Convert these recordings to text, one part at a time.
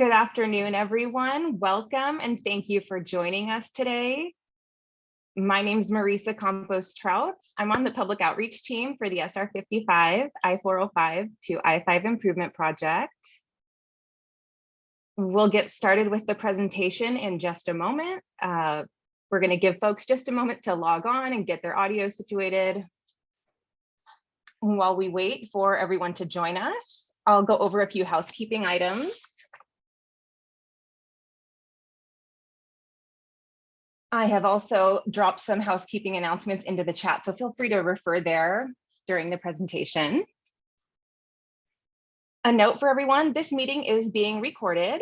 Good afternoon, everyone. Welcome and thank you for joining us today. My name is Marisa Campos-Trout. I'm on the public outreach team for the SR-55, I-405 to I-5 improvement project. We'll get started with the presentation in just a moment. We're going to give folks just a moment to log on and get their audio situated. While we wait for everyone to join us, I'll go over a few housekeeping items. I have also dropped some housekeeping announcements into the chat, so feel free to refer there during the presentation. A note for everyone, this meeting is being recorded.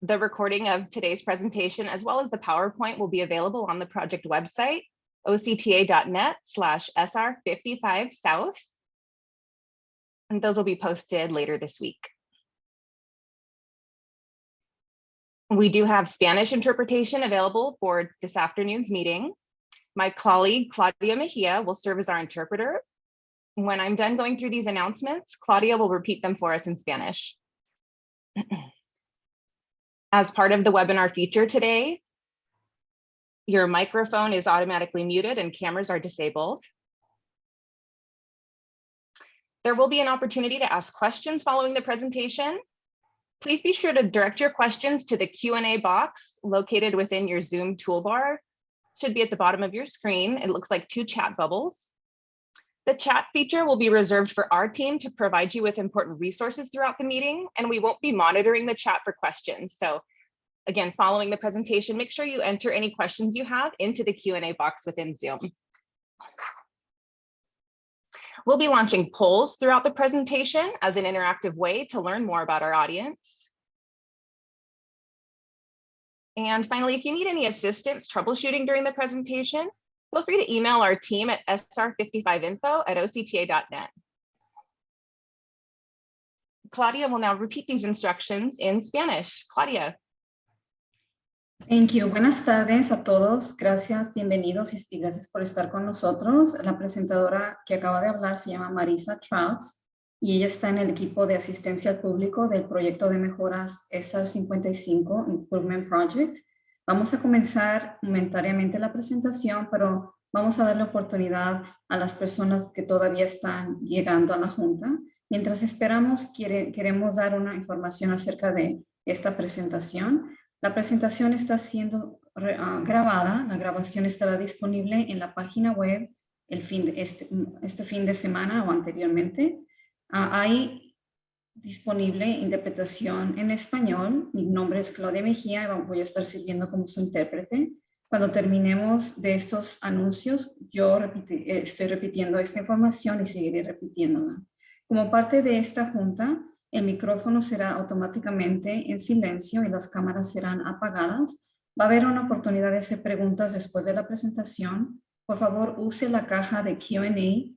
The recording of today's presentation, as well as the PowerPoint, will be available on the project website, octa.net/SR55South. And those will be posted later this week. We do have Spanish interpretation available for this afternoon's meeting. My colleague, Claudia Mejia, will serve as our interpreter. When I'm done going through these announcements, Claudia will repeat them for us in Spanish. As part of the webinar feature today, your microphone is automatically muted and cameras are disabled. There will be an opportunity to ask questions following the presentation. Please be sure to direct your questions to the Q&A box located within your Zoom toolbar. It should be at the bottom of your screen. It looks like 2 chat bubbles. The chat feature will be reserved for our team to provide you with important resources throughout the meeting, and we won't be monitoring the chat for questions. So again, following the presentation, make sure you enter any questions you have into the Q&A box within Zoom. We'll be launching polls throughout the presentation as an interactive way to learn more about our audience. And finally, if you need any assistance troubleshooting during the presentation, feel free to email our team at sr55info@octa.net. Claudia will now repeat these instructions in Spanish. Claudia. Thank you. Buenas tardes a todos. Gracias, bienvenidos y gracias por estar con nosotros. La presentadora que acaba de hablar se llama Marisa Trout y ella está en el equipo de asistencia al público del proyecto de mejoras SR-55 Improvement Project. Vamos a comenzar momentáneamente la presentación, pero vamos a dar la oportunidad a las personas que todavía están llegando a la junta. Mientras esperamos, queremos dar una información acerca de esta presentación. La presentación está siendo grabada. La grabación estará disponible en la página web este fin de semana o anteriormente. Hay disponible interpretación en español. Mi nombre es Claudia Mejía y voy a estar sirviendo como su intérprete. Cuando terminemos de estos anuncios, yo estoy repitiendo esta información y seguiré repitiéndola. Como parte de esta junta, el micrófono será automáticamente en silencio y las cámaras serán apagadas. Va a haber una oportunidad de hacer preguntas después de la presentación. Por favor, use la caja de Q&A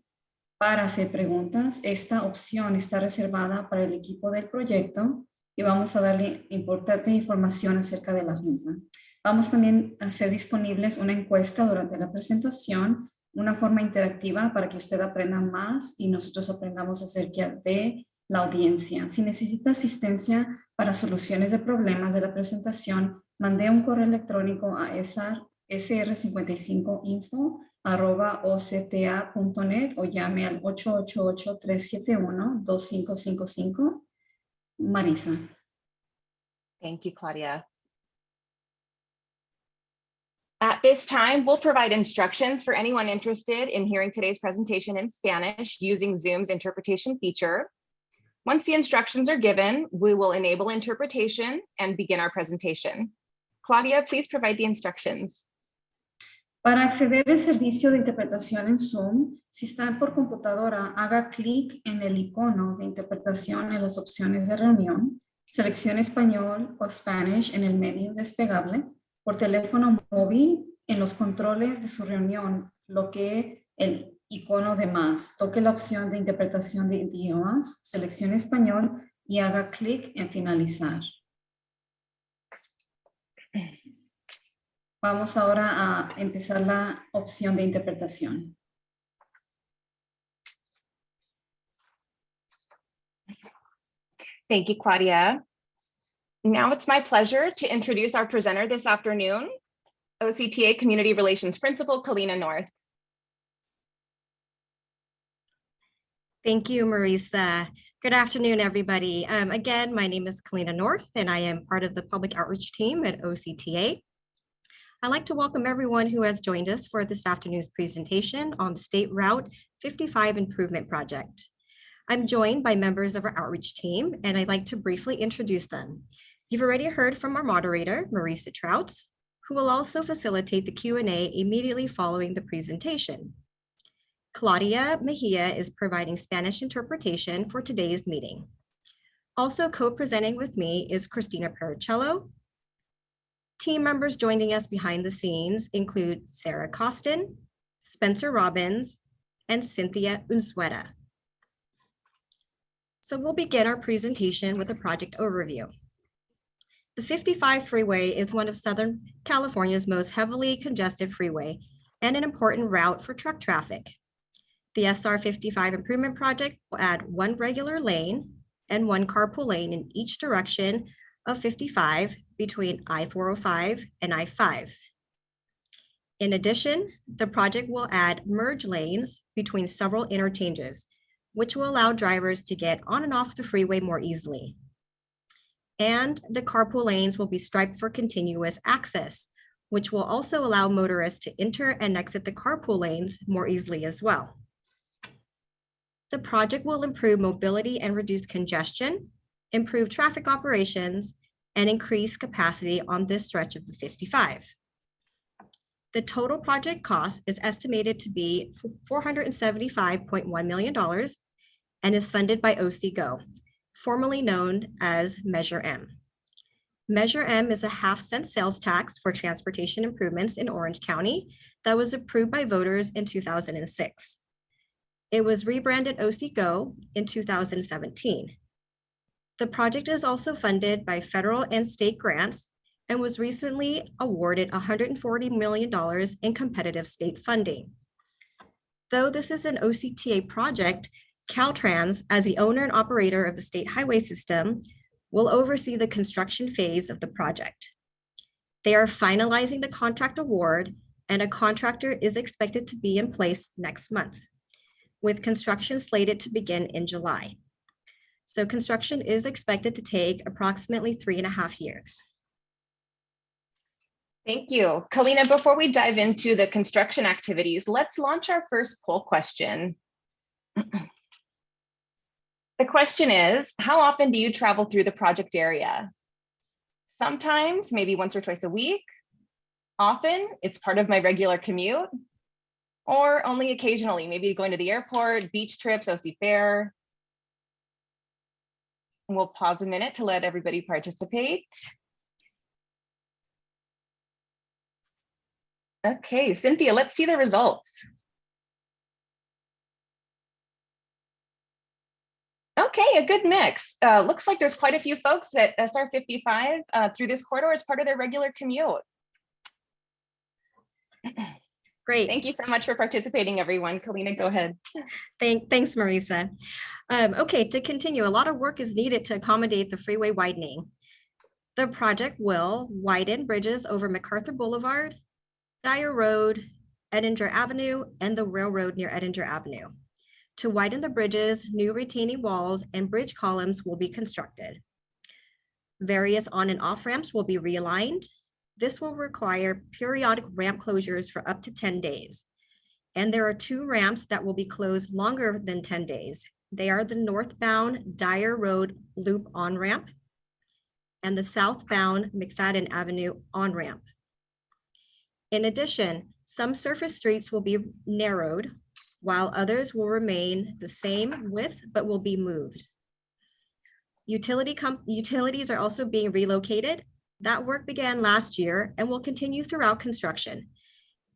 para hacer preguntas. Esta opción está reservada para el equipo del proyecto y vamos a darle importante información acerca de la junta. Vamos también a hacer disponibles una encuesta durante la presentación, una forma interactiva para que usted aprenda más y nosotros aprendamos acerca de la audiencia. Si necesita asistencia para soluciones de problemas de la presentación, mande un correo electrónico a sr55info@octa.net o llame al 888-371-2555. Marisa. Thank you, Claudia. At this time, we'll provide instructions for anyone interested in hearing today's presentation in Spanish using Zoom's interpretation feature. Once the instructions are given, we will enable interpretation and begin our presentation. Claudia, please provide the instructions. Para acceder al servicio de interpretación en Zoom, si está por computadora, haga clic en el icono de interpretación en las opciones de reunión, seleccione español o Spanish en el menú desplegable, por teléfono móvil en los controles de su reunión, bloquee el icono de más, toque la opción de interpretación de idiomas, seleccione español y haga clic en finalizar. Vamos ahora a empezar la opción de interpretación. Thank you, Claudia. Now it's my pleasure to introduce our presenter this afternoon, OCTA Community Relations Principal, Kalina North. Thank you, Marisa. Good afternoon, everybody. Again, my name is Kalina North, and I am part of the public outreach team at OCTA. I'd like to welcome everyone who has joined us for this afternoon's presentation on the State Route 55 Improvement Project. I'm joined by members of our outreach team, and I'd like to briefly introduce them. You've already heard from our moderator, Marisa Trouts, who will also facilitate the Q&A immediately following the presentation. Claudia Mejia is providing Spanish interpretation for today's meeting. Also co-presenting with me is Christina Pericello. Team members joining us behind the scenes include Sarah Costin, Spencer Robbins, and Cynthia Unzueta. So we'll begin our presentation with a project overview. The 55 freeway is one of Southern California's most heavily congested freeway and an important route for truck traffic. The SR-55 improvement project will add one regular lane and one carpool lane in each direction of 55 between I-405 and I-5. In addition, the project will add merge lanes between several interchanges, which will allow drivers to get on and off the freeway more easily. And the carpool lanes will be striped for continuous access, which will also allow motorists to enter and exit the carpool lanes more easily as well. The project will improve mobility and reduce congestion, improve traffic operations, and increase capacity on this stretch of the 55. The total project cost is estimated to be $475.1 million and is funded by OCGO, formerly known as Measure M. Measure M is a half-cent sales tax for transportation improvements in Orange County that was approved by voters in 2006. It was rebranded OCGO in 2017. The project is also funded by federal and state grants and was recently awarded $140 million in competitive state funding. Though this is an OCTA project, Caltrans, as the owner and operator of the state highway system, will oversee the construction phase of the project. They are finalizing the contract award, and a contractor is expected to be in place next month, with construction slated to begin in July. So construction is expected to take approximately 3.5 years. Thank you. Kalina, before we dive into the construction activities, let's launch our first poll question. The question is, how often do you travel through the project area? Sometimes, maybe once or twice a week. Often, it's part of my regular commute. Or only occasionally, maybe going to the airport, beach trips, OC Fair. And we'll pause a minute to let everybody participate. Okay, Cynthia, let's see the results. Okay, a good mix. Looks like there's quite a few folks at SR-55 through this corridor as part of their regular commute. Great. Thank you so much for participating, everyone. Kalina, go ahead. Thanks, Marisa. Okay, to continue, a lot of work is needed to accommodate the freeway widening. The project will widen bridges over MacArthur Boulevard, Dyer Road, Edinger Avenue, and the railroad near Edinger Avenue. To widen the bridges, new retaining walls and bridge columns will be constructed. Various on and off ramps will be realigned. This will require periodic ramp closures for up to 10 days. And there are 2 ramps that will be closed longer than 10 days. They are the northbound Dyer Road Loop on-ramp and the southbound McFadden Avenue on-ramp. In addition, some surface streets will be narrowed, while others will remain the same width but will be moved. Utilities are also being relocated. That work began last year and will continue throughout construction.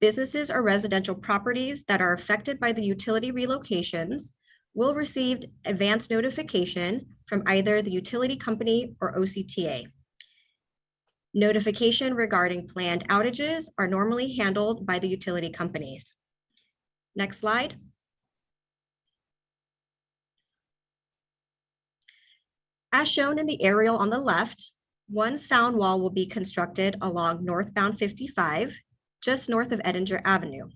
Businesses or residential properties that are affected by the utility relocations will receive advance notification from either the utility company or OCTA. Notification regarding planned outages are normally handled by the utility companies. Next slide. As shown in the aerial on the left, One sound wall will be constructed along northbound 55, just north of Edinger Avenue.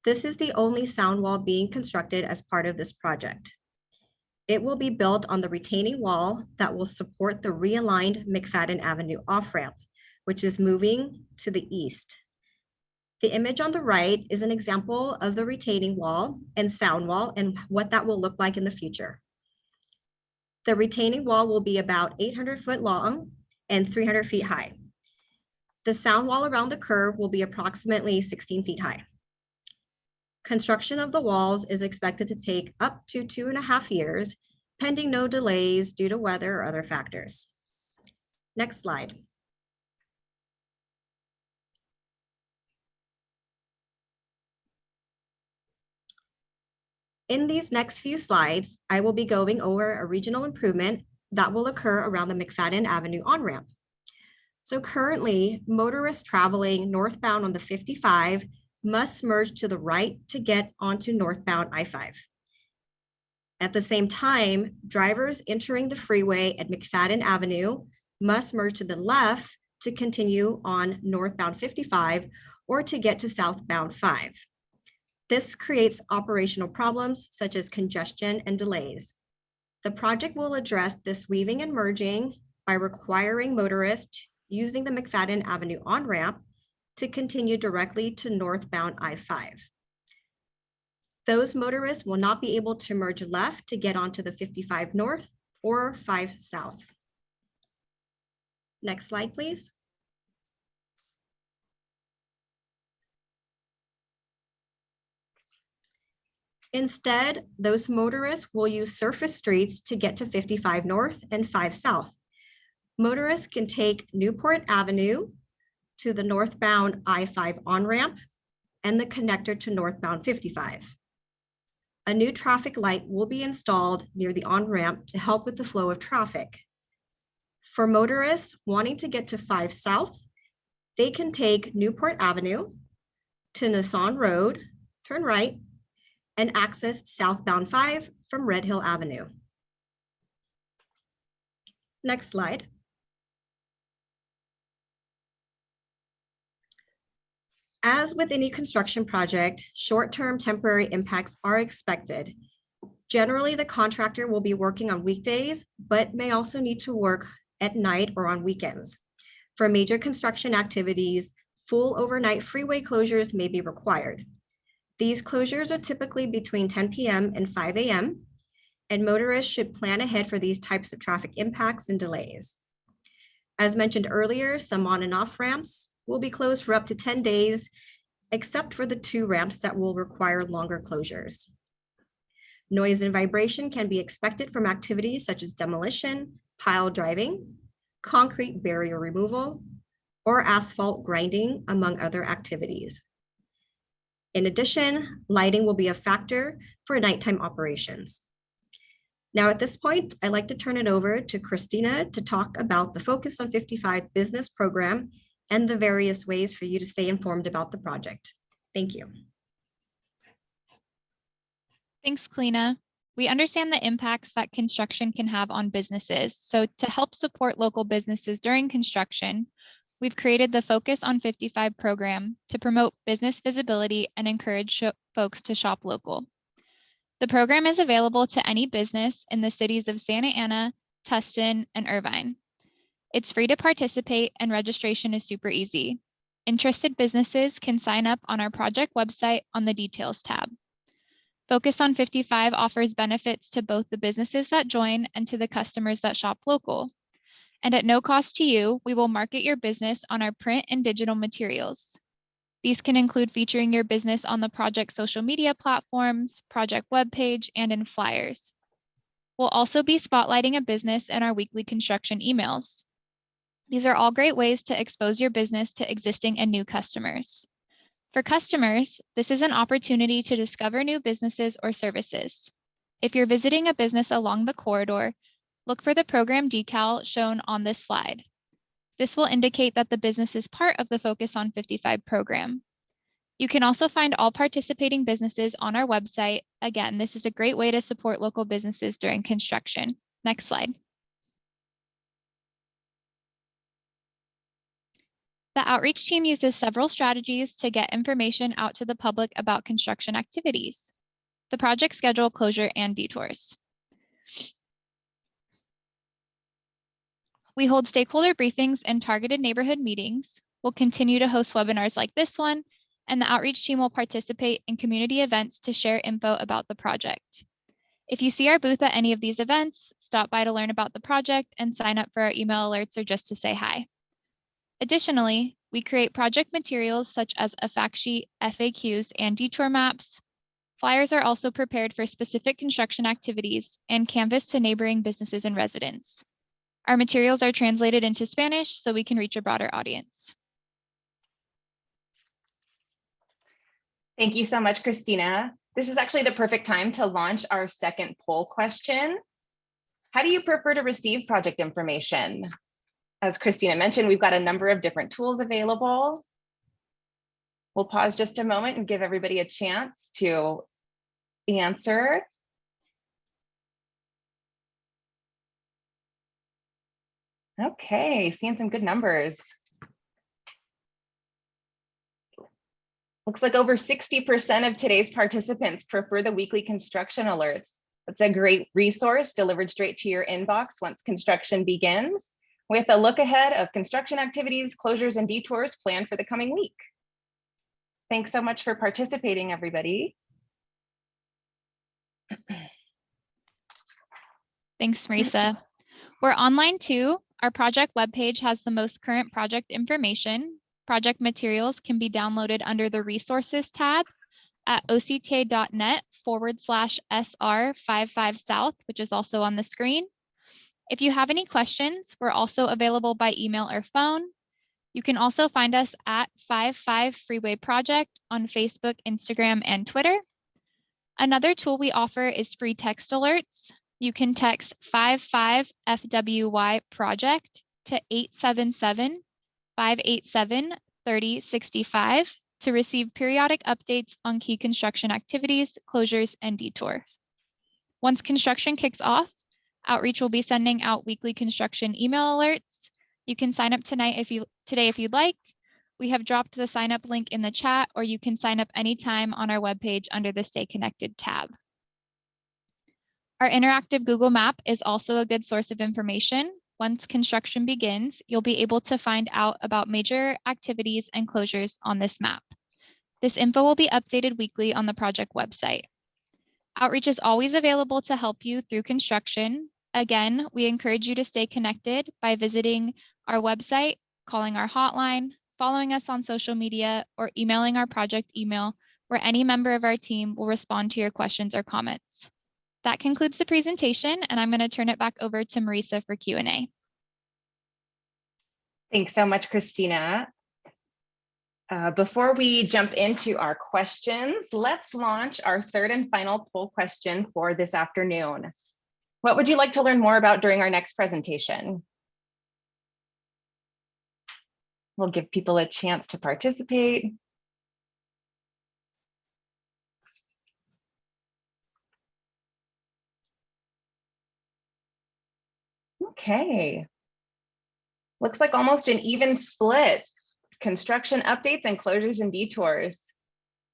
This is the only sound wall being constructed as part of this project. It will be built on the retaining wall that will support the realigned McFadden Avenue off-ramp, which is moving to the east. The image on the right is an example of the retaining wall and sound wall and what that will look like in the future. The retaining wall will be about 800 foot long and 300 feet high. The sound wall around the curve will be approximately 16 feet high. Construction of the walls is expected to take up to 2.5 years, pending no delays due to weather or other factors. Next slide. In these next few slides, I will be going over a regional improvement that will occur around the McFadden Avenue on-ramp. So currently, motorists traveling northbound on the 55 must merge to the right to get onto northbound I-5. At the same time, drivers entering the freeway at McFadden Avenue must merge to the left to continue on northbound 55 or to get to southbound 5. This creates operational problems such as congestion and delays. The project will address this weaving and merging by requiring motorists using the McFadden Avenue on-ramp to continue directly to northbound I-5. Those motorists will not be able to merge left to get onto the 55 north or 5 south. Next slide, please. Instead, those motorists will use surface streets to get to 55 north and 5 south. Motorists can take Newport Avenue to the northbound I-5 on-ramp and the connector to northbound 55. A new traffic light will be installed near the on-ramp to help with the flow of traffic. For motorists wanting to get to 5 south, they can take Newport Avenue to Nassau Road, turn right, and access southbound 5 from Red Hill Avenue. Next slide. As with any construction project, short-term temporary impacts are expected. Generally, the contractor will be working on weekdays, but may also need to work at night or on weekends. For major construction activities, full overnight freeway closures may be required. These closures are typically between 10 p.m. and 5 a.m., and motorists should plan ahead for these types of traffic impacts and delays. As mentioned earlier, some on and off ramps will be closed for up to 10 days, except for the 2 ramps that will require longer closures. Noise and vibration can be expected from activities such as demolition, pile driving, concrete barrier removal, or asphalt grinding, among other activities. In addition, lighting will be a factor for nighttime operations. Now at this point, I'd like to turn it over to Christina to talk about the Focus on 55 business program and the various ways for you to stay informed about the project. Thank you. Thanks, Kalina. We understand the impacts that construction can have on businesses. So to help support local businesses during construction, we've created the Focus on 55 program to promote business visibility and encourage folks to shop local. The program is available to any business in the cities of Santa Ana, Tustin, and Irvine. It's free to participate and registration is super easy. Interested businesses can sign up on our project website on the Details tab. Focus on 55 offers benefits to both the businesses that join and to the customers that shop local. And at no cost to you, we will market your business on our print and digital materials. These can include featuring your business on the project social media platforms, project webpage, and in flyers. We'll also be spotlighting a business in our weekly construction emails. These are all great ways to expose your business to existing and new customers. For customers, this is an opportunity to discover new businesses or services. If you're visiting a business along the corridor, look for the program decal shown on this slide. This will indicate that the business is part of the Focus on 55 program. You can also find all participating businesses on our website. Again, this is a great way to support local businesses during construction. Next slide. The outreach team uses several strategies to get information out to the public about construction activities, the project schedule, closure, and detours. We hold stakeholder briefings and targeted neighborhood meetings. We'll continue to host webinars like this one, and the outreach team will participate in community events to share info about the project. If you see our booth at any of these events, stop by to learn about the project and sign up for our email alerts or just to say hi. Additionally, we create project materials such as a fact sheet, FAQs, and detour maps. Flyers are also prepared for specific construction activities and canvassed to neighboring businesses and residents. Our materials are translated into Spanish so we can reach a broader audience. Thank you so much, Christina. This is actually the perfect time to launch our second poll question. How do you prefer to receive project information? As Christina mentioned, we've got a number of different tools available. We'll pause just a moment and give everybody a chance to answer. Okay, seeing some good numbers. Looks like over 60% of today's participants prefer the weekly construction alerts. That's a great resource delivered straight to your inbox once construction begins, with a look ahead of construction activities, closures, and detours planned for the coming week. Thanks so much for participating, everybody. Thanks, Marisa. We're online too. Our project webpage has the most current project information. Project materials can be downloaded under the resources tab at octa.net/SR-55 South, which is also on the screen. If you have any questions, we're also available by email or phone. You can also find us at 55 Freeway Project on Facebook, Instagram, and Twitter. Another tool we offer is free text alerts. You can text 55FWY project to 877-587-3065 to receive periodic updates on key construction activities, closures, and detours. Once construction kicks off, outreach will be sending out weekly construction email alerts. You can sign up today if you'd like. We have dropped the sign up link in the chat, or you can sign up anytime on our webpage under the Stay Connected tab. Our interactive Google map is also a good source of information. Once construction begins, you'll be able to find out about major activities and closures on this map. This info will be updated weekly on the project website. Outreach is always available to help you through construction. Again, we encourage you to stay connected by visiting our website, calling our hotline, following us on social media, or emailing our project email, where any member of our team will respond to your questions or comments. That concludes the presentation, and I'm going to turn it back over to Marisa for Q&A. Thanks so much, Christina. Before we jump into our questions, let's launch our third and final poll question for this afternoon. What would you like to learn more about during our next presentation? We'll give people a chance to participate. Okay. Looks like almost an even split. Construction updates and closures and detours.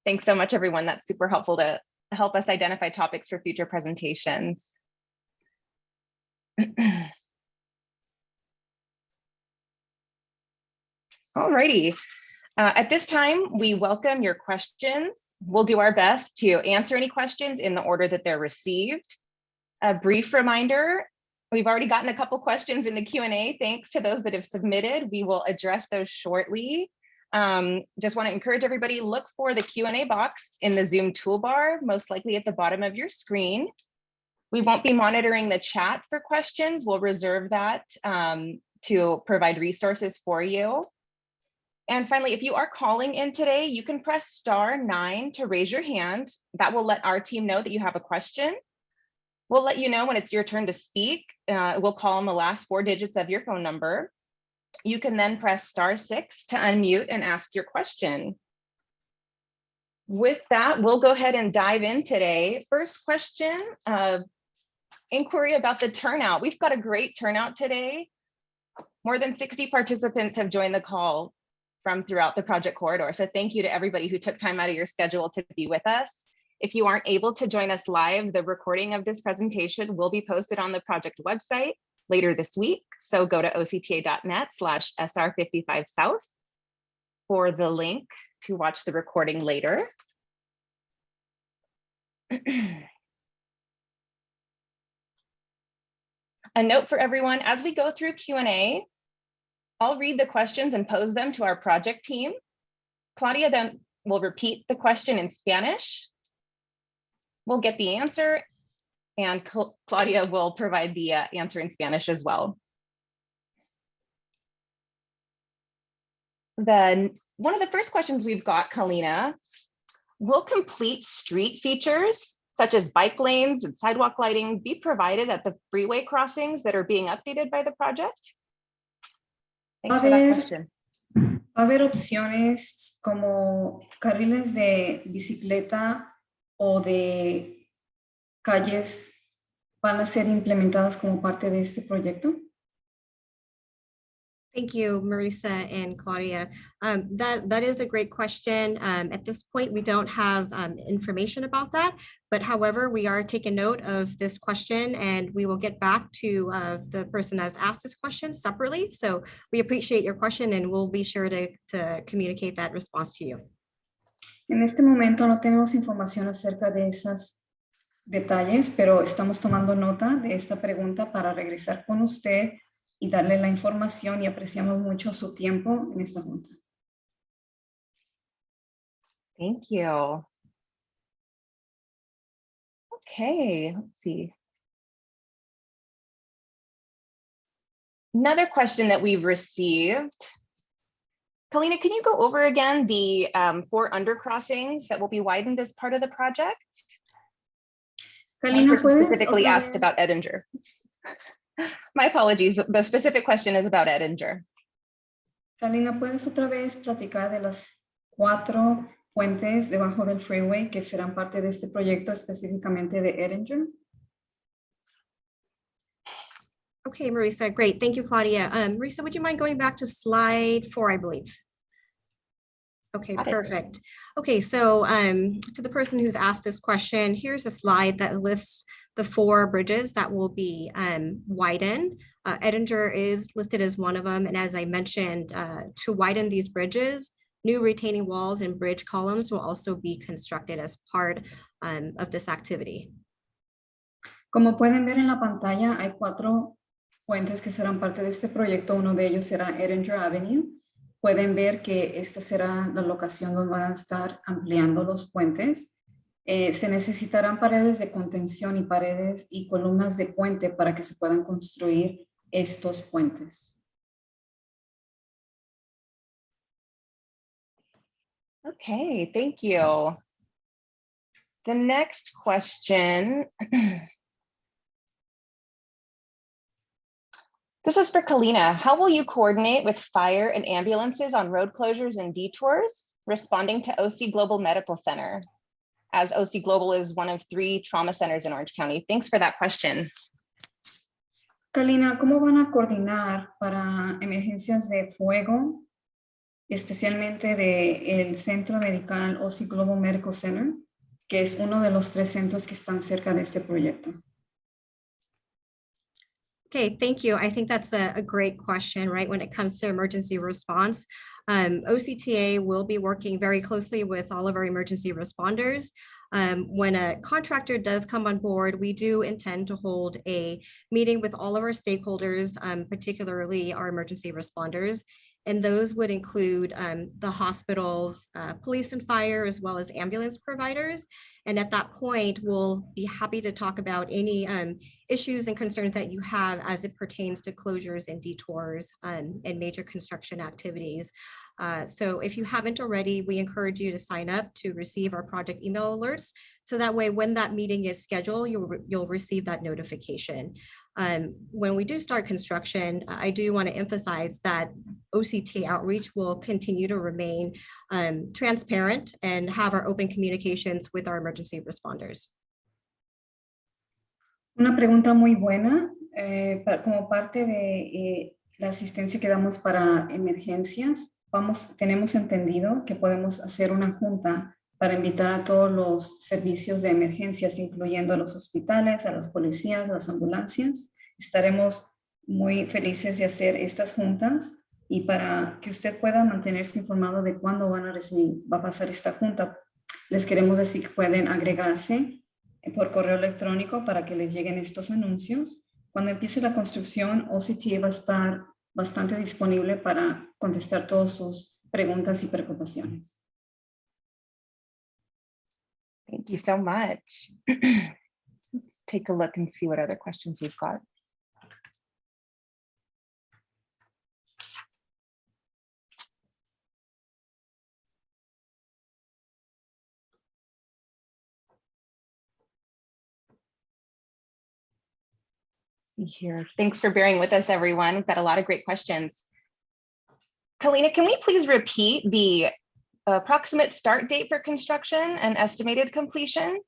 Thanks so much, everyone. That's super helpful to help us identify topics for future presentations. Alrighty. At this time, we welcome your questions. We'll do our best to answer any questions in the order that they're received. A brief reminder, we've already gotten a couple questions in the Q&A. Thanks to those that have submitted. We will address those shortly. Just want to encourage everybody, look for the Q&A box in the Zoom toolbar, most likely at the bottom of your screen. We won't be monitoring the chat for questions. We'll reserve that to provide resources for you. And finally, if you are calling in today, you can press *9 to raise your hand. That will let our team know that you have a question. We'll let you know when it's your turn to speak. We'll call on the last 4 digits of your phone number. You can then press *6 to unmute and ask your question. With that, we'll go ahead and dive in today. First question, inquiry about the turnout. We've got a great turnout today. More than 60 participants have joined the call. from throughout the project corridor. So thank you to everybody who took time out of your schedule to be with us. If you aren't able to join us live, the recording of this presentation will be posted on the project website later this week. So go to octa.net/SR-55 South for the link to watch the recording later. A note for everyone, as we go through Q&A, I'll read the questions and pose them to our project team. Claudia then will repeat the question in Spanish. We'll get the answer, and Claudia will provide the answer in Spanish as well. Then one of the first questions we've got, Kalina, will complete street features such as bike lanes and sidewalk lighting be provided at the freeway crossings that are being updated by the project? Thanks for that question. Va a haber opciones como carriles de bicicleta o de calles van a ser implementadas como parte de este proyecto. Thank you, Marisa and Claudia. That is a great question. At this point, we don't have information about that, but however, we are taking note of this question and we will get back to the person that's asked this question separately. So we appreciate your question and we'll be sure to communicate that response to you. En este momento no tenemos información acerca de esos detalles, pero estamos tomando nota de esta pregunta para regresar con usted y darle la información, y apreciamos mucho su tiempo en esta junta. Thank you. Okay, let's see. Another question that we've received. Kalina, can you go over again the 4 undercrossings that will be widened as part of the project? Kalina, One person ¿puedes specifically otra asked vez? about Edinger. My apologies, the specific question is about Edinger. Kalina, ¿puedes otra vez platicar de las 4 puentes debajo del freeway que serán parte de este proyecto, específicamente de Edinger? Okay, Marisa, great. Thank you, Claudia. Marisa, would you mind going back to slide 4, I believe? Okay, Got it. perfect. Okay, so to the person who's asked this question, here's a slide that lists the 4 bridges that will be widened. Edinger is listed as one of them. And as I mentioned, to widen these bridges, new retaining walls and bridge columns will also be constructed as part of this activity. Como pueden ver en la pantalla, hay 4 puentes que serán parte de este proyecto. Uno de ellos será Edinger Avenue. Pueden ver que esta será la locación donde van a estar ampliando los puentes. Se necesitarán paredes de contención y paredes y columnas de puente para que se puedan construir estos puentes. Okay, thank you. The next question. This is for Kalina. How will you coordinate with fire and ambulances on road closures and detours, responding to OC Global Medical Center, as OC Global is one of 3 trauma centers in Orange County? Thanks for that question. Kalina, ¿cómo van a coordinar para emergencias de fuego, especialmente del Centro Medical OC Global Medical Center, que es uno de los 3 centros que están cerca de este proyecto? Okay, thank you. I think that's a great question, right? When it comes to emergency response, OCTA will be working very closely with all of our emergency responders. When a contractor does come on board, we do intend to hold a meeting with all of our stakeholders, particularly our emergency responders. And those would include the hospitals, police and fire, as well as ambulance providers. And at that point, we'll be happy to talk about any issues and concerns that you have as it pertains to closures and detours and major construction activities. So if you haven't already, we encourage you to sign up to receive our project email alerts. So that way, when that meeting is scheduled, you'll receive that notification. When we do start construction, I do want to emphasize that OCT outreach will continue to remain transparent and have our open communications with our emergency responders. Una pregunta muy buena, como parte de la asistencia que damos para emergencias. tenemos entendido que podemos hacer una junta para invitar a todos los servicios de emergencias, incluyendo a los hospitales, a las policías, a las ambulancias. Estaremos muy felices de hacer estas juntas y para que usted pueda mantenerse informado de cuándo va a pasar esta junta, les queremos decir que pueden agregarse por correo electrónico para que les lleguen estos anuncios. Cuando empiece la construcción, OCTA va a estar bastante disponible para contestar todas sus preguntas y preocupaciones. Thank you so much. Let's take a look and see what other questions we've got. Here. Thanks for bearing with us, everyone. We've got a lot of great questions. Kalina, can we please repeat the approximate start date for construction and estimated completion?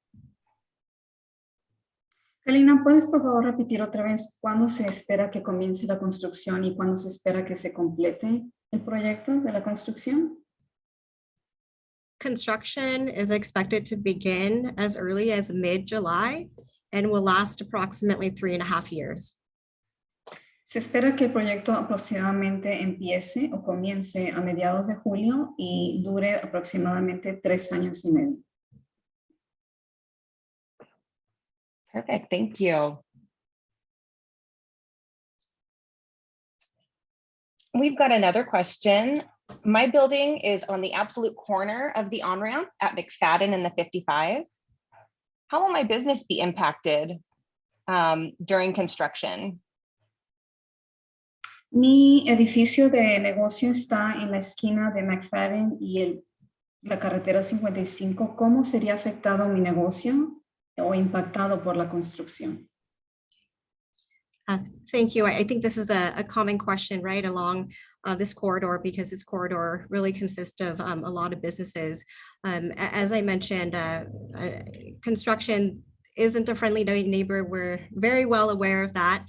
Kalina, ¿puedes por favor repetir otra vez cuándo se espera que comience la construcción y cuándo se espera que se complete el proyecto de la construcción? Construction is expected to begin as early as mid-July and will last approximately 3.5 years. Se espera que el proyecto aproximadamente empiece o comience a mediados de julio y dure aproximadamente 3 años y medio. Perfect, thank you. We've got another question. My building is on the absolute corner of the on-ramp at McFadden and the 55. How will my business be impacted during construction? Mi edificio de negocio está en la esquina de McFadden y la carretera 55. ¿Cómo sería afectado mi negocio o impactado por la construcción? Thank you. I think this is a common question right along this corridor because this corridor really consists of a lot of businesses. As I mentioned, construction isn't a friendly neighbor. We're very well aware of that.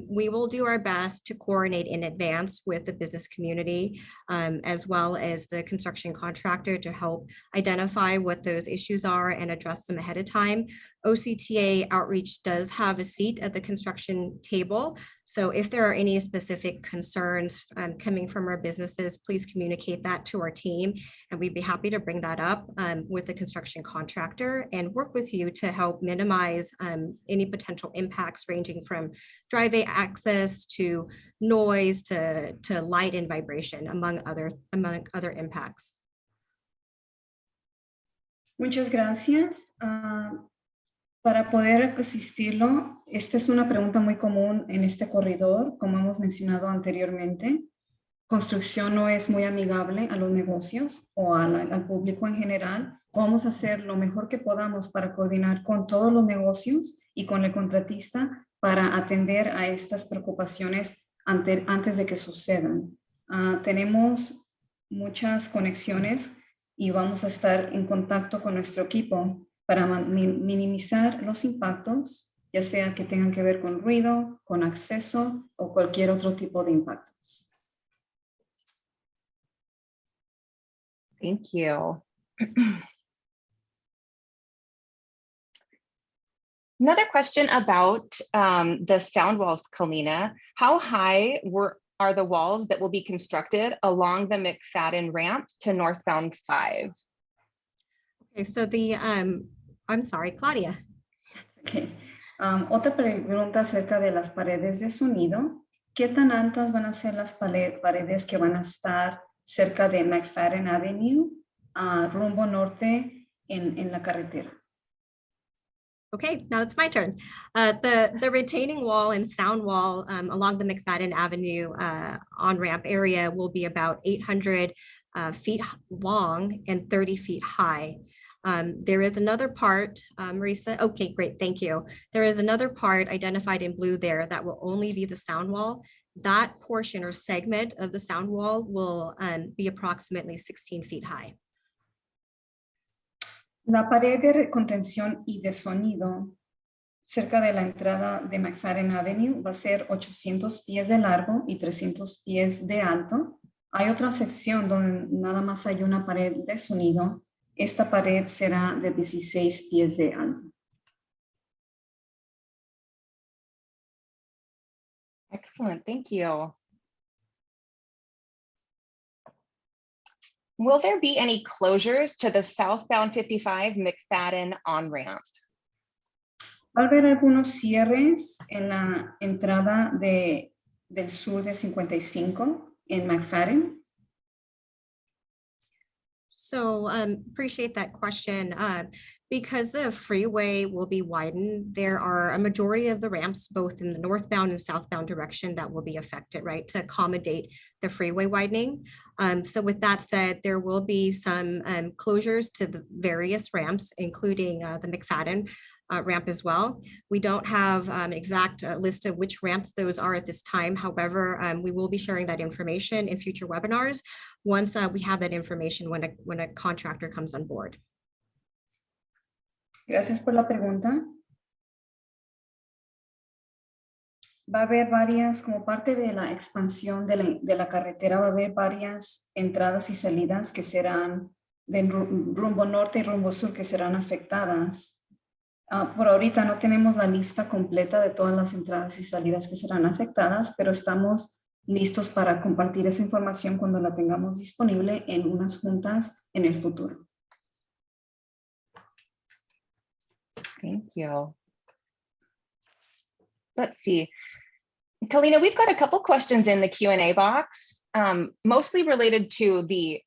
We will do our best to coordinate in advance with the business community, as well as the construction contractor to help identify what those issues are and address them ahead of time. OCTA Outreach does have a seat at the construction table. So if there are any specific concerns coming from our businesses, please communicate that to our team. And we'd be happy to bring that up with the construction contractor and work with you to help minimize any potential impacts ranging from driveway access to noise to light and vibration, among other impacts. Muchas gracias. Para poder asistirlo, esta es una pregunta muy común en este corredor, como hemos mencionado anteriormente. Construcción no es muy amigable a los negocios o al público en general. Vamos a hacer lo mejor que podamos para coordinar con todos los negocios y con el contratista para atender a estas preocupaciones antes de que sucedan. Tenemos muchas conexiones y vamos a estar en contacto con nuestro equipo para minimizar los impactos, ya sea que tengan que ver con ruido, con acceso o cualquier otro tipo de impactos. Thank you. Another question about the sound walls, Kalina. How high are the walls that will be constructed along the McFadden ramp to northbound 5? Okay, so I'm sorry, Claudia. Okay. Otra pregunta acerca de las paredes de sonido. ¿Qué tan altas van a ser las paredes que van a estar cerca de McFadden Avenue, rumbo norte en la carretera? Okay, now it's my turn. The retaining wall and sound wall along the McFadden Avenue on-ramp area will be about 800 feet long and 30 feet high. There is another part, Marisa, okay, great, thank you. There is another part identified in blue there that will only be the sound wall. That portion or segment of the sound wall will be approximately 16 feet high. La pared de contención y de sonido cerca de la entrada de McFadden Avenue va a ser 800 pies de largo y 300 pies de alto. Hay otra sección donde nada más hay una pared de sonido. Esta pared será de 16 pies de alto. Excellent, thank you. Will there be any closures to the southbound 55 McFadden on-ramp? Va a haber algunos cierres en la entrada del sur de 55 en McFadden. So appreciate that question. Because the freeway will be widened, there are a majority of the ramps, both in the northbound and southbound direction, that will be affected, right, to accommodate the freeway widening. So with that said, there will be some closures to the various ramps, including the McFadden ramp as well. We don't have an exact list of which ramps those are at this time. However, we will be sharing that information in future webinars once we have that information when a contractor comes on board. Gracias por la pregunta. Va a haber varias, como parte de la expansión de la carretera, va a haber varias entradas y salidas que serán de rumbo norte y rumbo sur que serán afectadas. Por ahorita no tenemos la lista completa de todas las entradas y salidas que serán afectadas, pero estamos listos para compartir esa información cuando la tengamos disponible en unas juntas en el futuro. Thank you. Let's see. Kalina, we've got a couple questions in the Q&A box, mostly related to the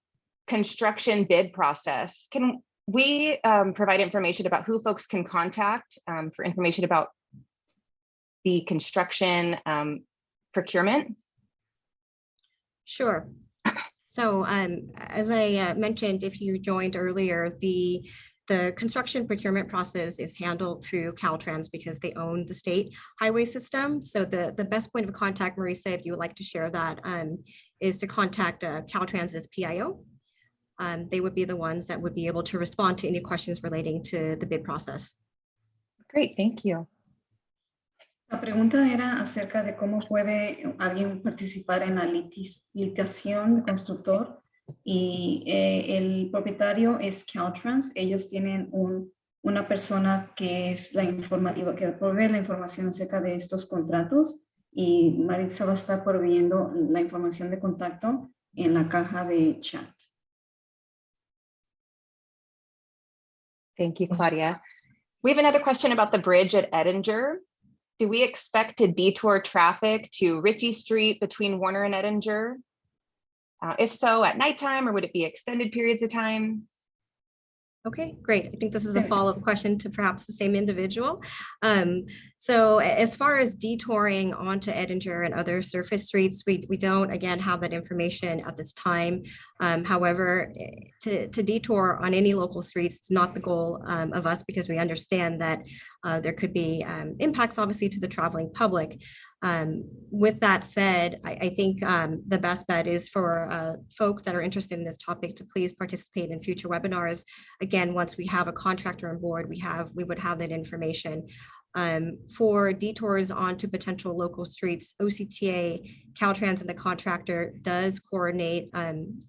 construction bid process. Can we provide information about who folks can contact for information about the construction procurement? Sure. So as I mentioned, if you joined earlier, the construction procurement process is handled through Caltrans because they own the state highway system. So the best point of contact, Marisa, if you would like to share that, is to contact Caltrans's PIO. They would be the ones that would be able to respond to any questions relating to the bid process. Great, thank you. La pregunta era acerca de cómo puede alguien participar en la litigación de constructor. Y el propietario es Caltrans. Ellos tienen una persona que es la informativa, que provee la información acerca de estos contratos, y Maritza va a estar proveyendo la información de contacto en la caja de chat. Thank you, Claudia. We have another question about the bridge at Edinger. Do we expect to detour traffic to Ritchie Street between Warner and Edinger? If so, at nighttime, or would it be extended periods of time? Okay, great. I think this is a follow-up question to perhaps the same individual. So as far as detouring onto Edinger and other surface streets, we don't, again, have that information at this time. However, to detour on any local streets, it's not the goal of us, because we understand that there could be impacts, obviously, to the traveling public. With that said, I think the best bet is for folks that are interested in this topic to please participate in future webinars. Again, once we have a contractor on board, we would have that information. For detours onto potential local streets, OCTA, Caltrans, and the contractor does coordinate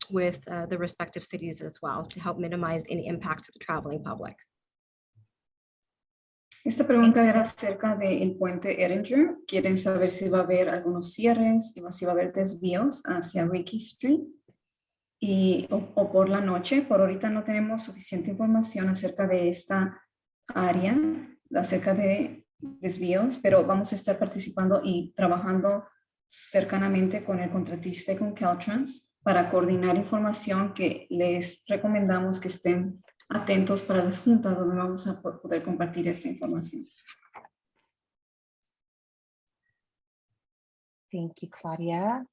with the respective cities as well to help minimize any impact to the traveling public. Esta pregunta era acerca del puente Edinger. Quieren saber si va a haber algunos cierres, si va a haber desvíos hacia Ritchie Street o por la noche. Por ahorita no tenemos suficiente información acerca de esta área, acerca de desvíos, pero vamos a estar participando y trabajando cercanamente con el contratista y con Caltrans para coordinar información que les recomendamos que estén atentos para las juntas donde vamos a poder compartir esta información. Thank you, Claudia.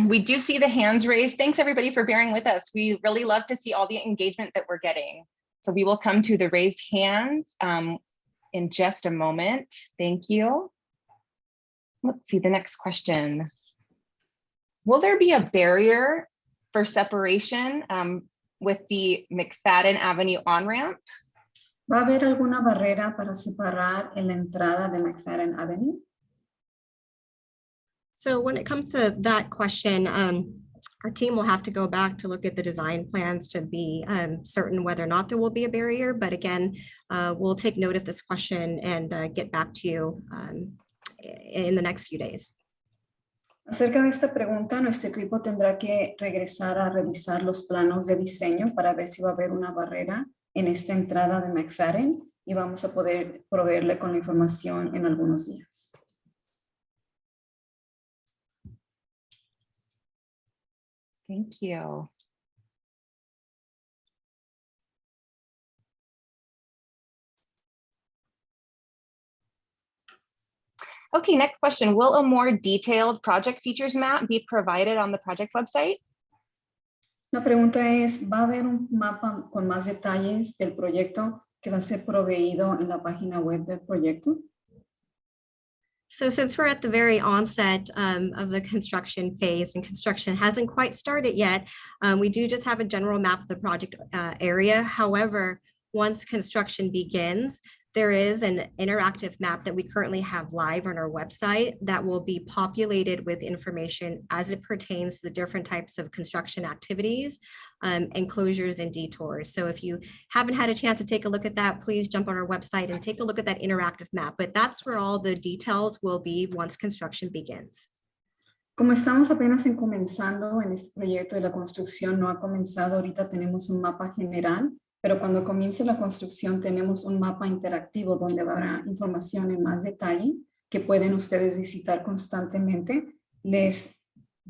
We do see the hands raised. Thanks everybody for bearing with us. We really love to see all the engagement that we're getting. So we will come to the raised hands in just a moment. Thank you. Let's see the next question. Will there be a barrier for separation with the McFadden Avenue on-ramp? ¿Va a haber alguna barrera para separar en la entrada de McFadden Avenue? So when it comes to that question, Our team will have to go back to look at the design plans to be certain whether or not there will be a barrier. But again, we'll take note of this question and get back to you in the next few days. Acerca de esta pregunta, nuestro equipo tendrá que regresar a revisar los planos de diseño para ver si va a haber una barrera en esta entrada de McFadden y vamos a poder proveerle con la información en algunos días. Thank you. Okay, next question. Will a more detailed project features map be provided on the project website? La pregunta es, ¿va a haber un mapa con más detalles del proyecto que va a ser proveído en la página web del proyecto? So since we're at the very onset of the construction phase and construction hasn't quite started yet, we do just have a general map of the project area. However, once construction begins, there is an interactive map that we currently have live on our website that will be populated with information as it pertains to the different types of construction activities, enclosures and detours. So if you haven't had a chance to take a look at that, please jump on our website and take a look at that interactive map. But that's where all the details will be once construction begins. Como estamos apenas comenzando en este proyecto y la construcción no ha comenzado, ahorita tenemos un mapa general, pero cuando comience la construcción tenemos un mapa interactivo donde habrá información en más detalle que pueden ustedes visitar constantemente. Les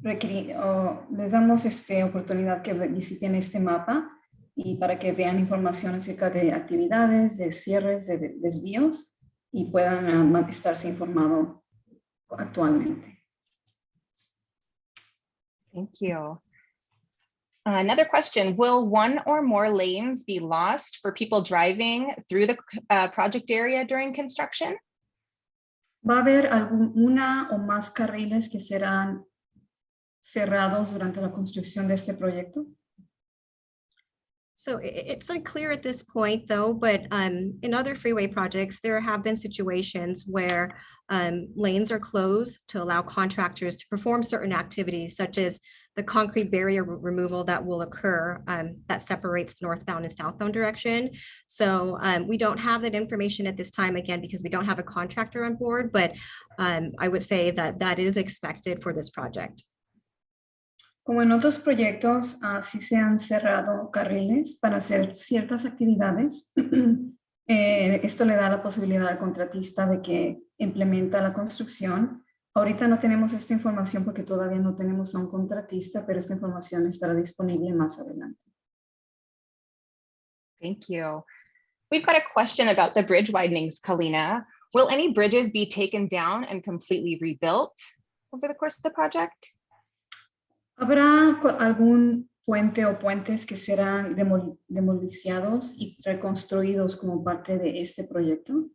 damos oportunidad que visiten este mapa y para que vean información acerca de actividades, de cierres, de desvíos y puedan estarse informados actualmente. Thank you. Another question, will one or more lanes be lost for people driving through the project area during construction? ¿Va a haber una o más carriles que serán cerrados durante la construcción de este proyecto? So it's unclear at this point though, but in other freeway projects, there have been situations where lanes are closed to allow contractors to perform certain activities such as the concrete barrier removal that will occur that separates the northbound and southbound direction. So we don't have that information at this time, again, because we don't have a contractor on board, but I would say that that is expected for this project. Como en otros proyectos, sí se han cerrado carriles para hacer ciertas actividades. Esto le da la posibilidad al contratista de que implementa la construcción. Ahorita no tenemos esta información porque todavía no tenemos a un contratista, pero esta información estará disponible más adelante. Thank you. We've got a question about the bridge widenings, Kalina. Will any bridges be taken down and completely rebuilt over the course of the project? ¿Habrá algún puente o puentes que serán demolizados y reconstruidos como parte de este proyecto?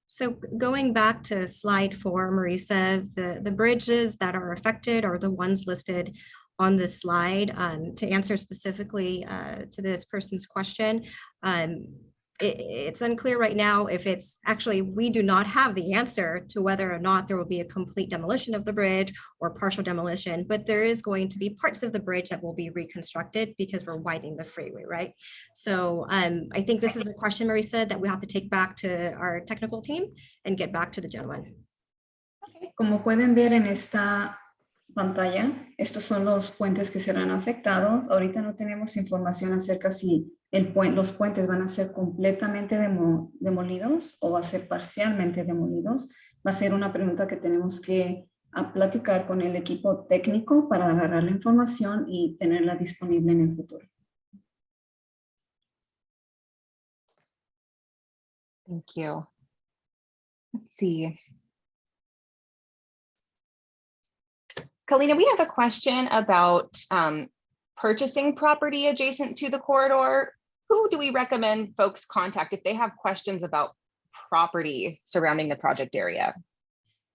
So going back to slide 4, Marisa, the bridges that are affected are the ones listed on this slide. To answer specifically to this person's question, it's unclear right now if it's actually, we do not have the answer to whether or not there will be a complete demolition of the bridge or partial demolition, but there is going to be parts of the bridge that will be reconstructed because we're widening the freeway, right? So I think this is a question, Marisa, that we have to take back to our technical team and get back to the gentleman. Como pueden ver en esta pantalla, estos son los puentes que serán afectados. Ahorita no tenemos información acerca si los puentes van a ser completamente demolidos o va a ser parcialmente demolidos. Va a ser una pregunta que tenemos que platicar con el equipo técnico para agarrar la información y tenerla disponible en el futuro. Thank you. Let's see. Kalina, we have a question about purchasing property adjacent to the corridor. Who do we recommend folks contact if they have questions about property surrounding the project area?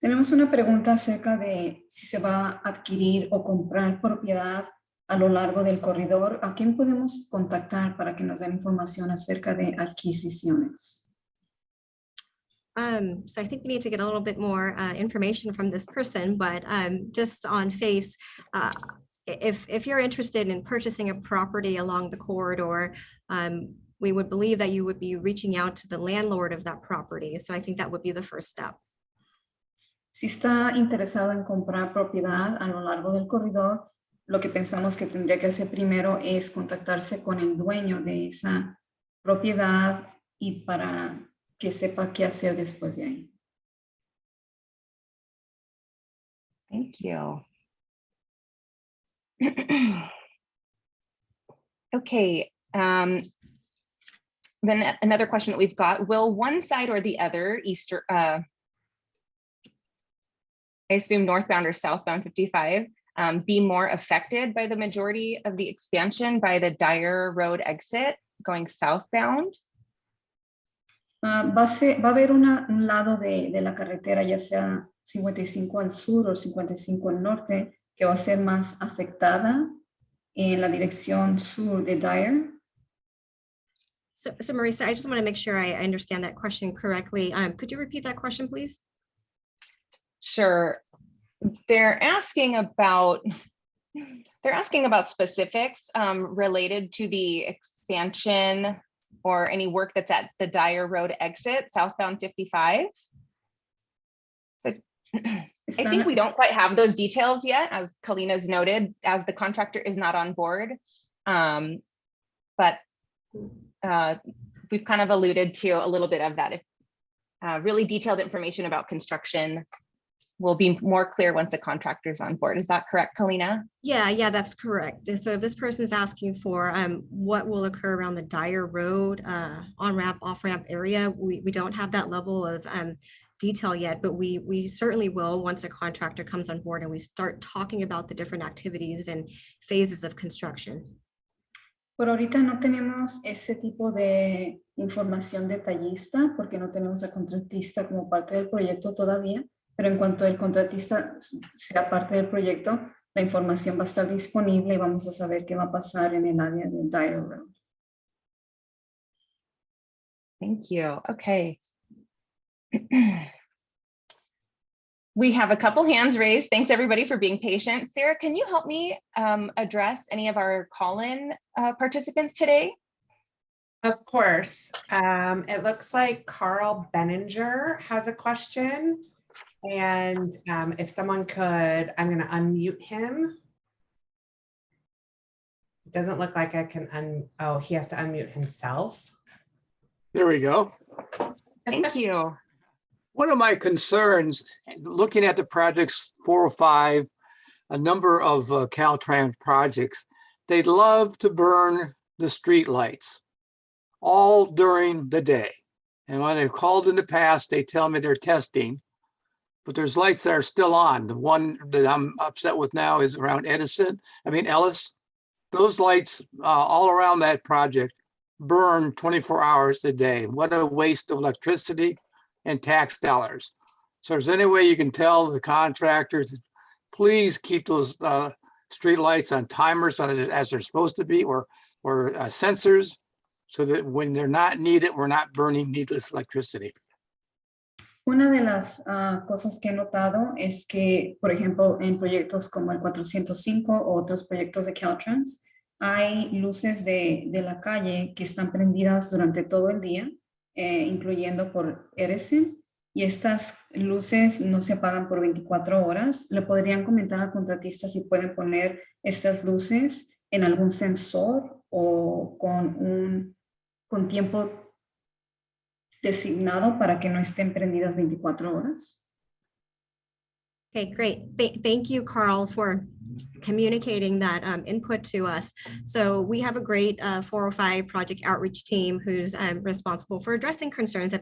Tenemos una pregunta acerca de si se va a adquirir o comprar propiedad a lo largo del corredor. ¿A quién podemos contactar para que nos den información acerca de adquisiciones? So I think we need to get a little bit more information from this person, but just on face, if you're interested in purchasing a property along the corridor, we would believe that you would be reaching out to the landlord of that property. So I think that would be the first step. Si está interesado en comprar propiedad a lo largo del corredor, lo que pensamos que tendría que hacer primero es contactarse con el dueño de esa propiedad y para que sepa qué hacer después de ahí. Thank you. Okay. Then another question that we've got, will one side or the other, I assume northbound or southbound 55, be more affected by the majority of the expansion by the Dyer Road exit going southbound? Va a haber un lado de la carretera, ya sea 55 al sur o 55 al norte, que va a ser más afectada en la dirección sur de Dyer. So Marisa, I just want to make sure I understand that question correctly. Could you repeat that question, please? Sure. They're asking about specifics related to the expansion or any work that's at the Dyer Road exit, southbound 55. So, I think we don't quite have those details yet, as Kalina's noted, as the contractor is not on board. But we've kind of alluded to a little bit of that. If really detailed information about construction will be more clear once a contractor is on board. Is that correct, Kalina? Yeah, that's correct. So if this person is asking for what will occur around the Dyer Road on-ramp, off-ramp area, we don't have that level of detail yet, but we certainly will once a contractor comes on board and we start talking about the different activities and phases of construction. Por ahorita no tenemos ese tipo de información detallista porque no tenemos al contratista como parte del proyecto todavía. Pero en cuanto el contratista sea parte del proyecto, la información va a estar disponible y vamos a saber qué va a pasar en el área de Dyer Road. Thank you. Okay. We have a couple hands raised. Thanks everybody for being patient. Sarah, can you help me address any of our call-in participants today? Of course. It looks like Carl Benninger has a question. And if someone could, I'm going to unmute him. It doesn't look like I can oh, he has to unmute himself. There we go. Thank you. One of my concerns, looking at the projects 405, a number of Caltrans projects, they'd love to burn the street lights all during the day. And when I've called in the past, they tell me they're testing. But there's lights that are still on. The one that I'm upset with now is around Ellis. Those lights all around that project burn 24 hours a day. What a waste of electricity and tax dollars. So is there any way you can tell the contractors, please keep those street lights on timers as they're supposed to be, or sensors, so that when they're not needed, we're not burning needless electricity? Una de las cosas que he notado es que, por ejemplo, en proyectos como el 405 o otros proyectos de Caltrans, hay luces de la calle que están prendidas durante todo el día, incluyendo por Edison, y estas luces no se apagan por 24 horas. Le podrían comentar al contratista si pueden poner estas luces en algún sensor o con tiempo designado para que no estén prendidas 24 horas. Okay, great. Thank you, Carl, for communicating that input to us. So we have a great 405 project outreach team who's responsible for addressing concerns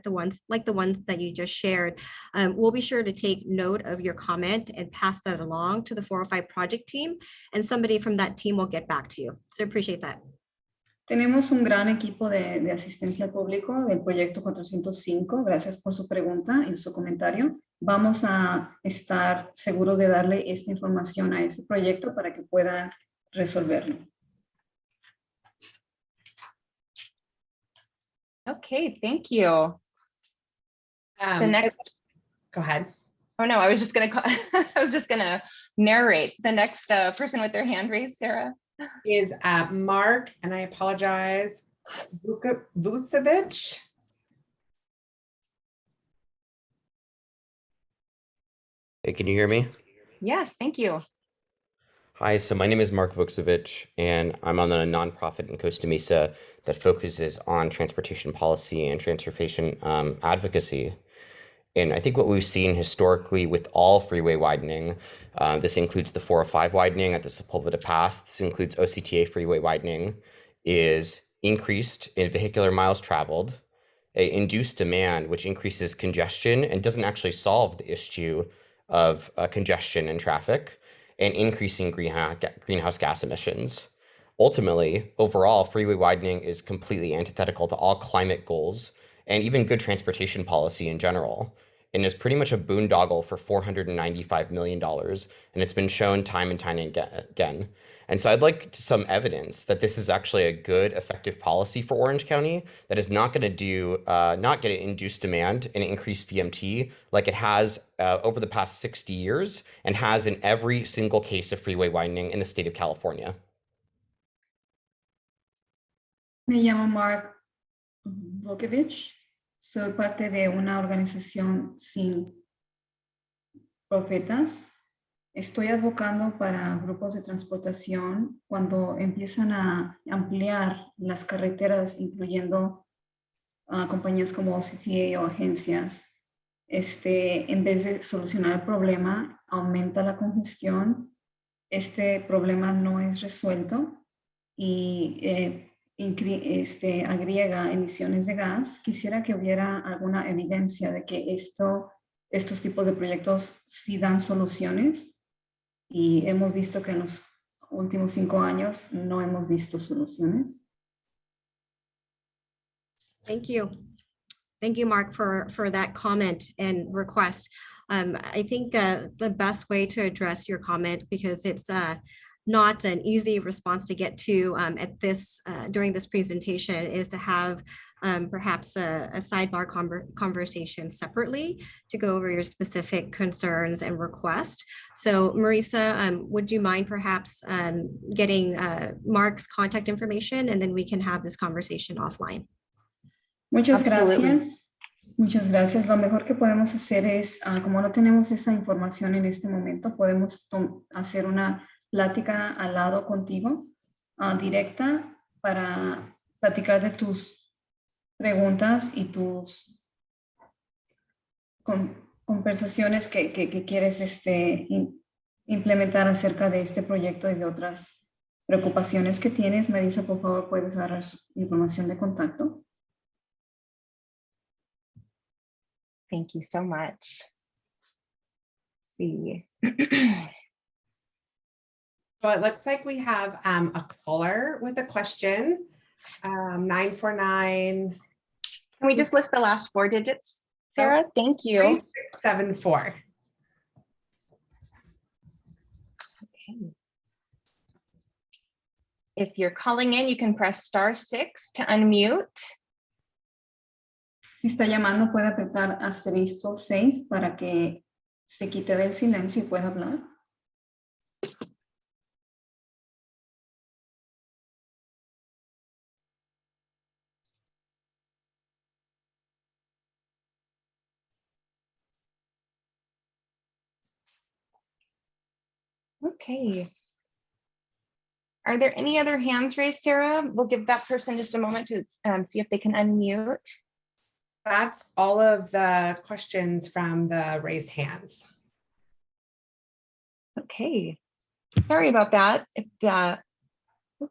like the ones that you just shared. We'll be sure to take note of your comment and pass that along to the 405 project team, and somebody from that team will get back to you. So appreciate that. Tenemos un gran equipo de asistencia al público del proyecto 405. Gracias por su pregunta y su comentario. Vamos a estar seguros de darle esta información a ese proyecto para que puedan resolverlo. Okay, thank you. The next, Go ahead. oh no, I was just gonna, I was just gonna narrate. The next person with their hand raised, Sarah. Is Mark, and I apologize, Vucevic. Hey, can you hear me? Yes, thank you. Hi, so my name is Mark Vucevic, and I'm on a nonprofit in Costa Mesa that focuses on transportation policy and transportation advocacy. And I think what we've seen historically with all freeway widening, this includes the 405 widening at the Sepulveda Pass, this includes OCTA freeway widening, is increased in vehicular miles traveled, induced demand, which increases congestion and doesn't actually solve the issue of congestion and traffic, and increasing greenhouse gas emissions. Ultimately, overall, freeway widening is completely antithetical to all climate goals and even good transportation policy in general, and is pretty much a boondoggle for $495 million, and it's been shown time and time again. And so I'd like some evidence that this is actually a good, effective policy for Orange County that is not going to do, not going to induce demand and increase VMT like it has over the past 60 years and has in every single case of freeway widening in the state of California. Me llamo Mark Vucevic. Soy parte de una organización sin profetas. Estoy advocando para grupos de transportación cuando empiezan a ampliar las carreteras, incluyendo compañías como OCTA o agencias. En vez de solucionar el problema, aumenta la congestión. Este problema no es resuelto y agrega emisiones de gas. Quisiera que hubiera alguna evidencia de que estos tipos de proyectos sí dan soluciones. Y hemos visto que en los últimos 5 años no hemos visto soluciones. Thank you. Thank you, Mark, for that comment and request. I think the best way to address your comment, because it's not an easy response to get to at this during this presentation, is to have perhaps a sidebar conversation separately to go over your specific concerns and requests. So Marisa, would you mind perhaps getting Mark's contact information, and then we can have this conversation offline? Muchas Absolutely. gracias. Muchas gracias. Lo mejor que podemos hacer es, como no tenemos esa información en este momento, podemos hacer una plática al lado contigo, directa, para platicar de tus preguntas y tus conversaciones que quieres implementar acerca de este proyecto y de otras preocupaciones que tienes. Marisa, por favor, puedes dar su información de contacto. Thank you so much. See. So it looks like we have a caller with a question. 949. Can we just list the last 4 digits, Sarah? Thank you. 3674. Okay. If you're calling in, you can press *6 to unmute. Si está llamando, puede apretar *6 para que se quite del silencio y pueda hablar. Okay. Are there any other hands raised, Sarah? We'll give that person just a moment to see if they can unmute. That's all of the questions from the raised hands. Okay. Sorry about that. If oh,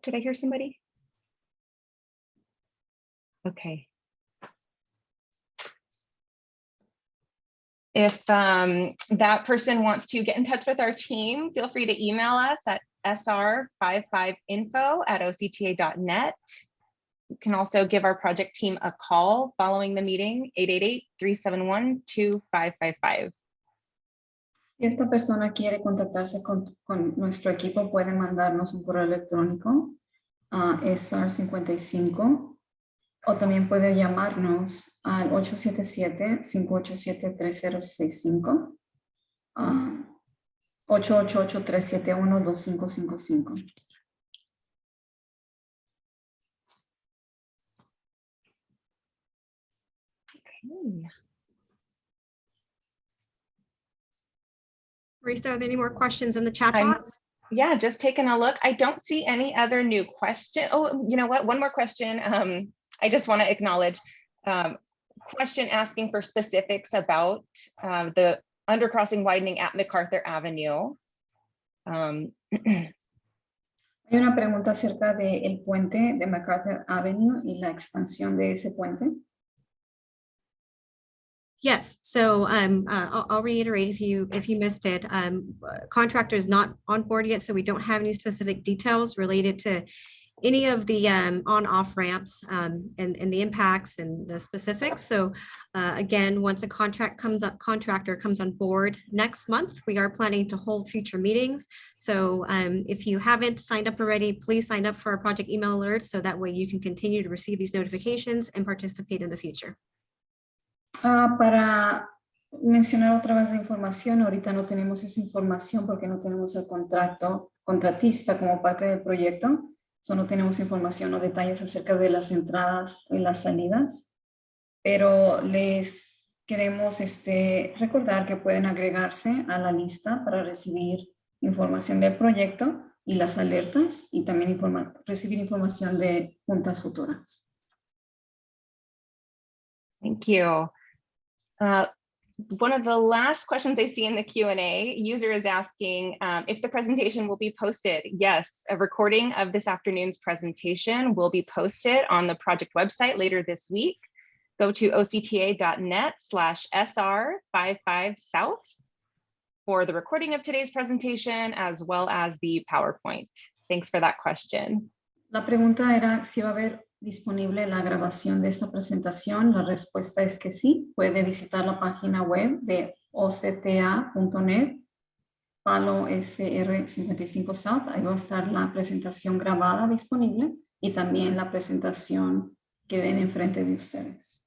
did I hear somebody? Okay. If that person wants to get in touch with our team, feel free to email us at SR-55info@octa.net. You can also give our project team a call following the meeting, 888-371-2555. Si esta persona quiere contactarse con nuestro equipo, puede mandarnos un correo electrónico a SR-55 O también puede llamarnos al 877-587-3065. 888-371-2555. Marisa, are there any more questions in the chat I'm- box? Yeah, just taking a look. I don't see any other new question. Oh, you know what? One more question. I just want to acknowledge question asking for specifics about the undercrossing widening at MacArthur Avenue. Hay una pregunta acerca del puente de MacArthur Avenue y la expansión de ese puente. Yes, so I'll reiterate if you missed it. Contractor is not on board yet, so we don't have any specific details related to any of the on-off ramps and the impacts and the specifics. So again, once a contractor comes on board next month, we are planning to hold future meetings. So if you haven't signed up already, please sign up for our project email alerts so that way you can continue to receive these notifications and participate in the future. Para mencionar otra vez la información, ahorita no tenemos esa información porque no tenemos el contratista como parte del proyecto. No tenemos información o detalles acerca de las entradas y las salidas, pero les queremos recordar que pueden agregarse a la lista para recibir información del proyecto y las alertas y también recibir información de juntas futuras. Thank you. One of the last questions I see in the Q&A, user is asking if the presentation will be posted. Yes, a recording of this afternoon's presentation will be posted on the project website later this week. Go to octa.net/SR-55 South for the recording of today's presentation, as well as the PowerPoint. Thanks for that question. La pregunta era si va a haber disponible la grabación de esta presentación. La respuesta es que sí. Puede visitar la página web de octa.net, palo SR-55 South. Ahí va a estar la presentación grabada disponible y también la presentación que ven enfrente de ustedes.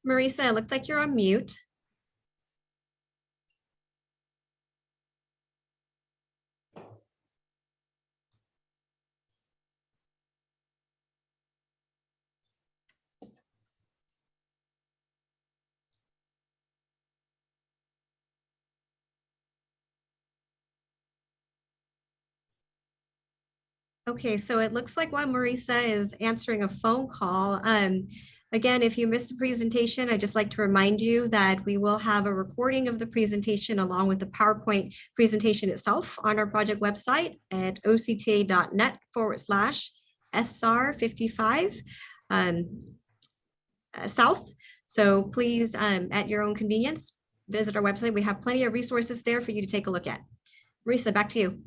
Marisa, it looks like you're on mute. Okay, so it looks like while Marisa is answering a phone call, again, if you missed the presentation, I'd just like to remind you that we will have a recording of the presentation along with the PowerPoint presentation itself on our project website at octa.net/SR-55 South. So please, at your own convenience, visit our website. We have plenty of resources there for you to take a look at. Marisa, back to you.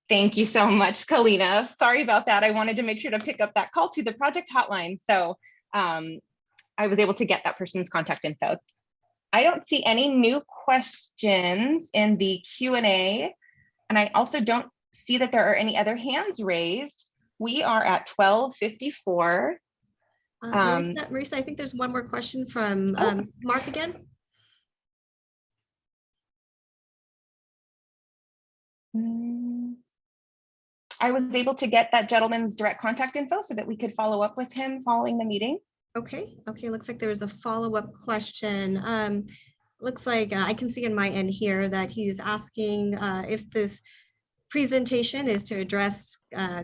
Thank you so much, Kalina. Sorry about that. I wanted to make sure to pick up that call to the project hotline. So I was able to get that person's contact info. I don't see any new questions in the Q&A. And I also don't see that there are any other hands raised. We are at 12:54. Marisa, I think there's one more question from Mark again. I was able to get that gentleman's direct contact info so that we could follow up with him following the meeting. Okay, looks like there was a follow-up question. Looks like I can see in my end here that he's asking if this presentation is to address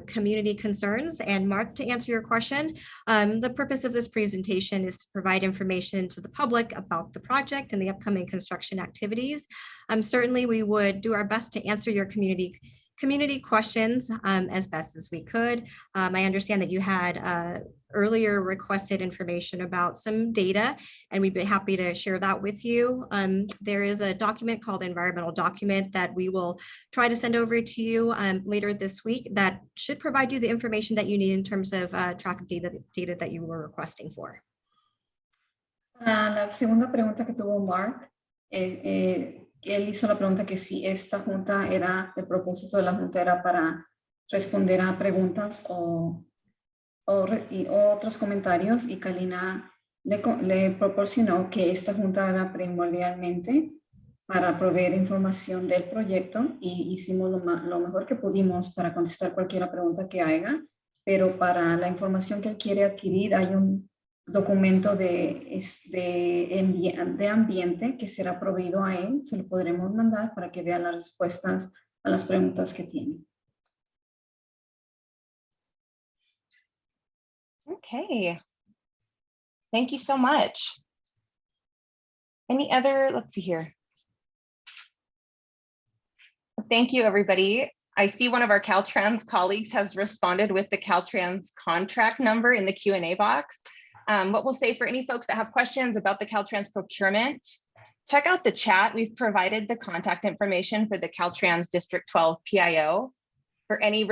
community concerns. And Mark, to answer your question, the purpose of this presentation is to provide information to the public about the project and the upcoming construction activities. Certainly, we would do our best to answer your community community questions as best as we could. I understand that you had earlier requested information about some data, and we'd be happy to share that with you. There is a document called environmental document that we will try to send over to you later this week that should provide you the information that you need in terms of traffic data that you were requesting for. La segunda pregunta que tuvo Mark, él hizo la pregunta que si esta junta era, el propósito de la junta era para responder a preguntas o otros comentarios, y Kalina le proporcionó que esta junta era primordialmente para proveer información del proyecto, y hicimos lo mejor que pudimos para contestar cualquier pregunta que haya, pero para la información que él quiere adquirir hay un documento de ambiente que será proveído a él. Se lo podremos mandar para que vea las respuestas a las preguntas que tiene. Okay. Thank you so much. Any other, let's see here. Thank you, everybody. I see one of our Caltrans colleagues has responded with the Caltrans contract number in the Q&A box. What we'll say for any folks that have questions about the Caltrans procurement, check out the chat. We've provided the contact information for the Caltrans District 12 PIO for any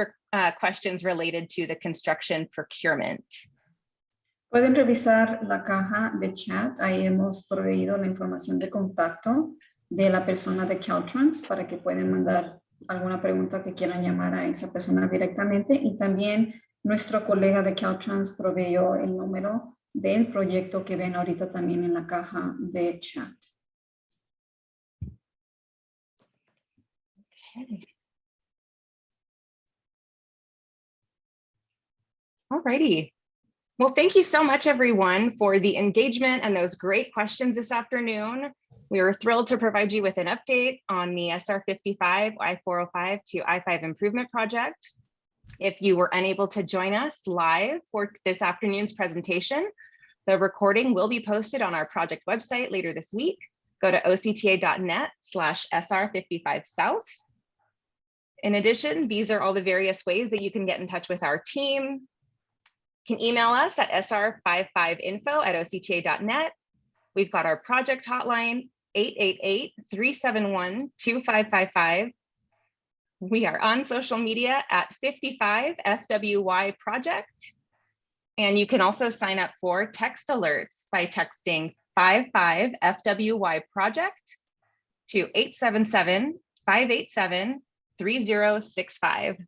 questions related to the construction procurement. Pueden revisar la caja de chat. Ahí hemos proveído la información de contacto de la persona de Caltrans para que puedan mandar alguna pregunta que quieran llamar a esa persona directamente, y también nuestro colega de Caltrans proveyó el número del proyecto que ven ahorita también en la caja de chat. Okay. Alrighty. Well, thank you so much, everyone, for the engagement and those great questions this afternoon. We were thrilled to provide you with an update on the SR-55 I-405 to I-5 improvement project. If you were unable to join us live for this afternoon's presentation, the recording will be posted on our project website later this week. Go to octa.net/SR55 South. In addition, these are all the various ways that you can get in touch with our team. You can email us at sr55info@octa.net. We've got our project hotline, 888-371-2555. We are on social media at 55FWY Project. And you can also sign up for text alerts by texting 55FWY Project to 877-587-3065.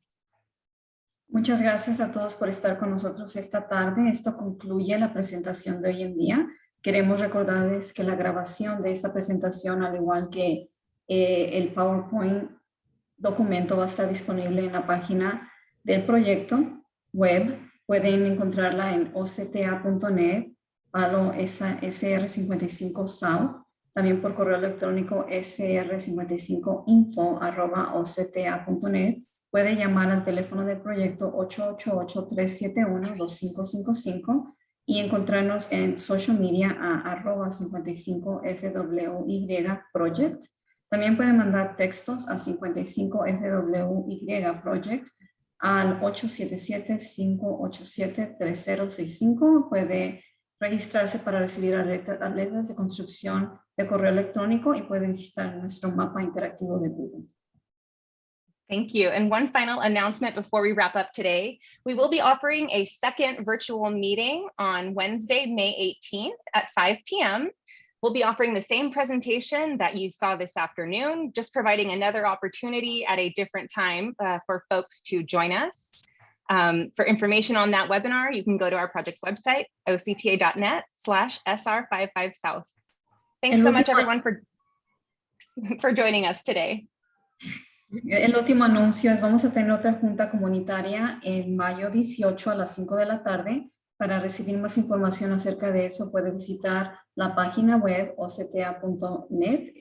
Muchas gracias a todos por estar con nosotros esta tarde. Esto concluye la presentación de hoy en día. Queremos recordarles que la grabación de esta presentación, al igual que el PowerPoint documento, va a estar disponible en la página del proyecto web. Pueden encontrarla en octa.net, palo SR-55 South, también por correo electrónico sr55info@octa.net. Puede llamar al teléfono del proyecto 888-371-2555 y encontrarnos en social media a @55FWY Project. También pueden mandar textos a 55FWY Project al 877-587-3065. Puede registrarse para recibir alertas de construcción de correo electrónico y puede visitar nuestro mapa interactivo de Google. Thank you. And one final announcement before we wrap up today. We will be offering a second virtual meeting on Wednesday, May 18th at 5 p.m. We'll be offering the same presentation that you saw this afternoon, just providing another opportunity at a different time for folks to join us. For information on that webinar, you can go to our project website, octa.net/SR55 South. Thanks so much, everyone, for joining us today. El último anuncio es: vamos a tener otra junta comunitaria en mayo 18 a las 5 de la tarde. Para recibir más información acerca de eso, puede visitar la página web octa.net,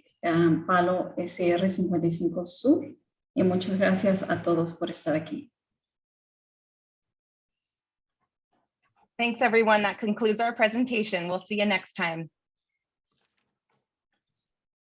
palo SR-55 Sur. Y muchas gracias a todos por estar aquí. Thanks, everyone. That concludes our presentation. We'll see you next time.